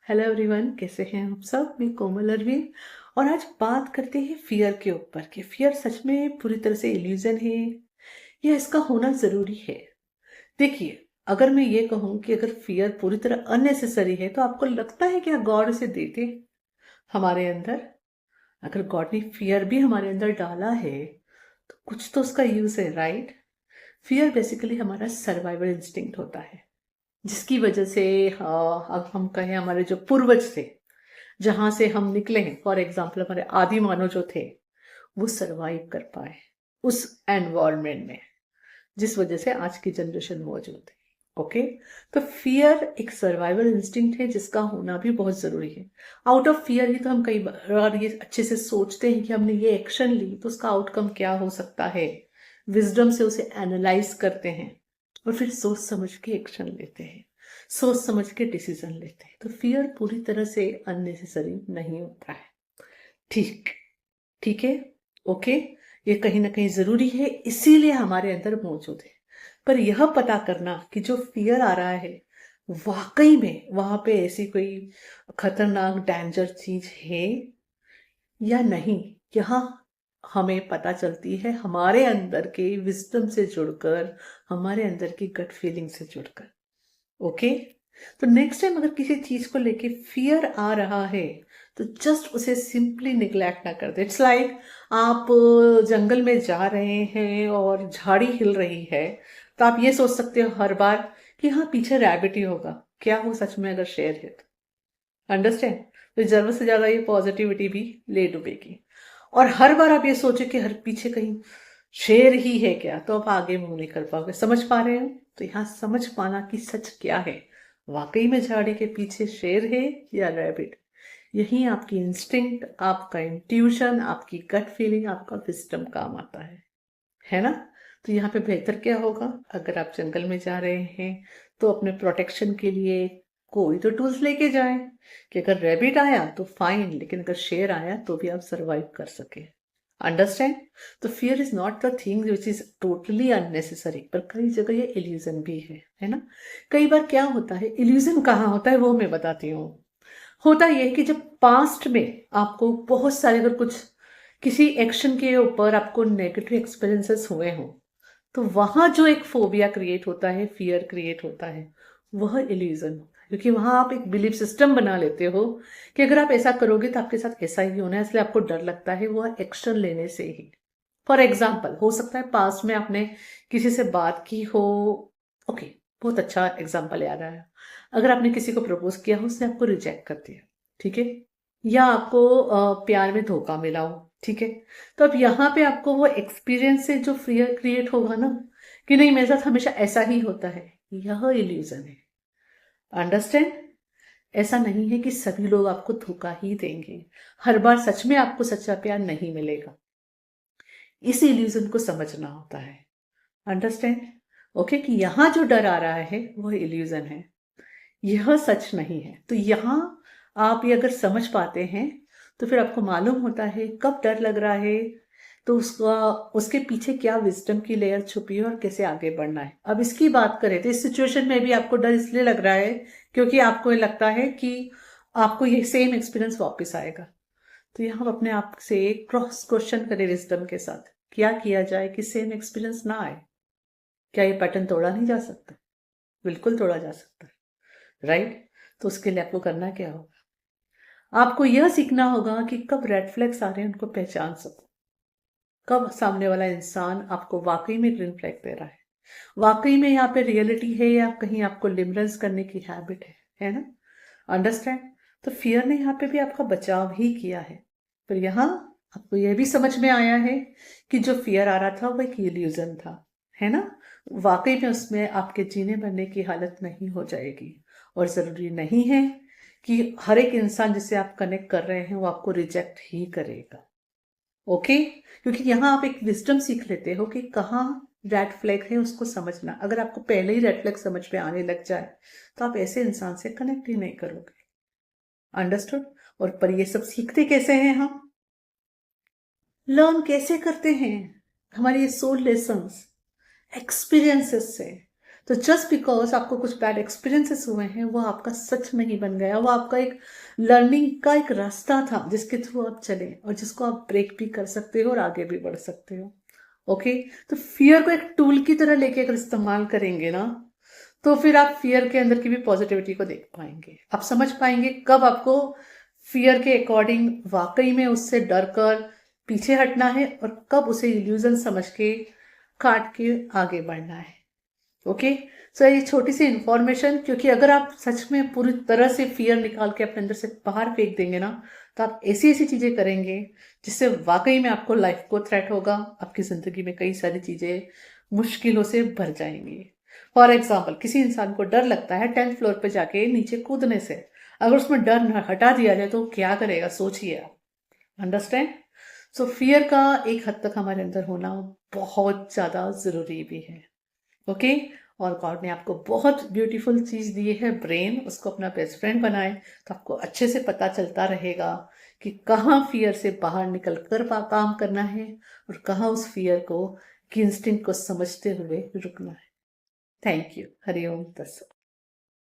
Hello everyone, कैसे हैं आप सब। मैं कोमल अरविंद और आज बात करते हैं फियर के ऊपर कि फियर सच में पूरी तरह से इल्यूजन है या इसका होना ज़रूरी है। देखिए, अगर मैं ये कहूँ कि अगर फियर पूरी तरह अननेसेसरी है तो आपको लगता है कि गॉड उसे देते हमारे अंदर। अगर गॉड ने फियर भी हमारे अंदर डाला है तो कुछ तो उसका यूज़ है, राइट। फियर बेसिकली हमारा सर्वाइवल इंस्टिंक्ट होता है, जिसकी वजह से अब हम कहें हमारे जो पूर्वज थे, जहां से हम निकले हैं, फॉर एग्जाम्पल हमारे आदि मानव जो थे वो सरवाइव कर पाए उस एनवायरमेंट में, जिस वजह से आज की जनरेशन मौजूद है। ओके, तो फियर एक सर्वाइवल इंस्टिंक्ट है जिसका होना भी बहुत जरूरी है। आउट ऑफ फियर ही तो हम कई बार ये अच्छे से सोचते हैं कि हमने ये एक्शन ली तो उसका आउटकम क्या हो सकता है। विजडम से उसे एनालाइज करते हैं और फिर सोच समझ के एक्शन लेते हैं, सोच समझ के डिसीजन लेते हैं। तो फियर पूरी तरह से अननेसेसरी नहीं होता है। ठीक ठीक है, ओके। ये कहीं ना कहीं जरूरी है, इसीलिए हमारे अंदर मौजूद है। पर यह पता करना कि जो फियर आ रहा है वाकई में वहां पे ऐसी कोई खतरनाक डेंजर चीज है या नहीं, यहाँ हमें पता चलती है हमारे अंदर के विजडम से जुड़कर, हमारे अंदर की गट फीलिंग से जुड़कर। ओके, तो नेक्स्ट टाइम अगर किसी चीज को लेके फियर आ रहा है तो जस्ट उसे सिंपली निग्लेक्ट ना कर दे। इट्स लाइक आप जंगल में जा रहे हैं और झाड़ी हिल रही है, तो आप ये सोच सकते हो हर बार कि हाँ पीछे रैबिट ही होगा। क्या हो सच में अगर शेर है तो, अंडरस्टैंड। तो जरूरत से ज्यादा ये पॉजिटिविटी भी ले डूबेगी। और हर बार आप ये सोचे कि हर पीछे कहीं शेर ही है क्या, तो आप आगे मूव नहीं कर पाओगे। समझ पा रहे हो? तो यहाँ समझ पाना कि सच क्या है, वाकई में झाड़ी के पीछे शेर है या रैबिट। यही आपकी इंस्टिंक्ट, आपका इंट्यूशन, आपकी गट फीलिंग, आपका विजडम काम आता है ना। तो यहाँ पे बेहतर क्या होगा, अगर आप जंगल में जा रहे हैं तो अपने प्रोटेक्शन के लिए कोई तो टूल्स लेके जाएं कि अगर रैबिट आया तो फाइन, लेकिन अगर शेर आया तो भी आप सरवाइव कर सके। अंडरस्टैंड। तो fear is not the thing which is totally unnecessary, पर कई जगह ये इल्यूजन भी है ना। कई बार क्या होता है, इल्यूजन कहाँ होता है वो मैं बताती हूँ। होता यह है कि जब पास्ट में आपको बहुत सारे, अगर कुछ किसी एक्शन के ऊपर आपको नेगेटिव एक्सपीरियंसेस हुए हों, तो वहां जो एक फोबिया क्रिएट होता है, फियर क्रिएट होता है, वह इल्यूजन होता है। क्योंकि वहां आप एक बिलीफ सिस्टम बना लेते हो कि अगर आप ऐसा करोगे तो आपके साथ ऐसा ही होना है, इसलिए आपको डर लगता है वह एक्शन लेने से ही। फॉर एग्जाम्पल, हो सकता है पास्ट में आपने किसी से बात की हो। ओके, बहुत अच्छा एग्जाम्पल याद आया। अगर आपने किसी को प्रपोज किया हो, उसने आपको रिजेक्ट कर दिया, ठीक है, या आपको प्यार में धोखा मिला हो, ठीक है। तो अब यहाँ पे आपको वो एक्सपीरियंस से जो फियर क्रिएट होगा ना कि नहीं मेरे साथ हमेशा ऐसा ही होता है, यह इल्यूजन है। अंडरस्टैंड। ऐसा नहीं है कि सभी लोग आपको धोखा ही देंगे, हर बार सच में आपको सच्चा प्यार नहीं मिलेगा। इस इल्यूजन को समझना होता है। अंडरस्टैंड। ओके, कि यहाँ जो डर आ रहा है वह इल्यूजन है, यह सच नहीं है। तो यहाँ आप ये अगर समझ पाते हैं तो फिर आपको मालूम होता है कब डर लग रहा है, तो उसका उसके पीछे क्या विजडम की लेयर छुपी है और कैसे आगे बढ़ना है। अब इसकी बात करें तो इस सिचुएशन में भी आपको डर इसलिए लग रहा है क्योंकि आपको ये लगता है कि आपको ये सेम एक्सपीरियंस वापस आएगा। तो यहाँ हम अपने आप से क्रॉस क्वेश्चन करें विजडम के साथ, क्या किया जाए कि सेम एक्सपीरियंस ना आए। क्या ये पैटर्न तोड़ा नहीं जा सकता? बिल्कुल तोड़ा जा सकता है, राइट। तो उसके लिए आपको करना क्या होगा, आपको यह सीखना होगा कि कब रेड फ्लैग्स आ रहे हैं उनको पहचान सको, कब सामने वाला इंसान आपको वाकई में ग्रीन फ्लैग दे रहा है, वाकई में यहाँ पे रियलिटी है या कहीं आपको लिमरेंस करने की हैबिट है ना। अंडरस्टैंड। तो फियर ने यहाँ पे भी आपका बचाव ही किया है, पर यहाँ आपको यह भी समझ में आया है कि जो फियर आ रहा था वो एक इल्यूजन था, है ना। वाकई में उसमें आपके जीने मरने की हालत नहीं हो जाएगी, और जरूरी नहीं है कि हर एक इंसान जिसे आप कनेक्ट कर रहे हैं वो आपको रिजेक्ट ही करेगा। ओके, क्योंकि यहाँ आप एक विजडम सीख लेते हो कि कहाँ रेड फ्लैग है उसको समझना। अगर आपको पहले ही रेड फ्लैग समझ में आने लग जाए तो आप ऐसे इंसान से कनेक्ट ही नहीं करोगे। अंडरस्टूड। और पर ये सब सीखते कैसे हैं हम, लर्न कैसे करते हैं, हमारी ये सोल लेसन्स एक्सपीरियंसेस से। तो जस्ट बिकॉज आपको कुछ बैड एक्सपीरियंसेस हुए हैं वो आपका सच नहीं बन गया, वो आपका एक लर्निंग का एक रास्ता था जिसके थ्रू आप चले और जिसको आप ब्रेक भी कर सकते हो और आगे भी बढ़ सकते हो। ओके, तो फियर को एक टूल की तरह लेके अगर इस्तेमाल करेंगे ना, तो फिर आप फियर के अंदर की भी पॉजिटिविटी को देख पाएंगे। आप समझ पाएंगे कब आपको फियर के अकॉर्डिंग वाकई में उससे डर कर पीछे हटना है और कब उसे इल्यूजन समझ के काट के आगे बढ़ना है। ओके, सो ये छोटी सी इंफॉर्मेशन, क्योंकि अगर आप सच में पूरी तरह से फियर निकाल के अपने अंदर से बाहर फेंक देंगे ना, तो आप ऐसी ऐसी चीजें करेंगे जिससे वाकई में आपको लाइफ को थ्रेट होगा, आपकी जिंदगी में कई सारी चीजें मुश्किलों से भर जाएंगी। फॉर एग्जाम्पल, किसी इंसान को डर लगता है 10th फ्लोर पे जाके नीचे कूदने से, अगर उसमें डर हटा दिया जाए तो क्या करेगा, सोचिए आप। अंडरस्टैंड? सो फियर का एक हद तक हमारे अंदर होना बहुत ज्यादा जरूरी भी है। ओके, और गॉड ने आपको बहुत ब्यूटीफुल चीज दी है, ब्रेन, उसको अपना बेस्ट फ्रेंड बनाए तो आपको अच्छे से पता चलता रहेगा कि कहाँ फियर से बाहर निकल कर काम करना है और कहाँ उस फियर को, की इंस्टिंक्ट को समझते हुए रुकना है। Thank you. हरिओम तत्सत।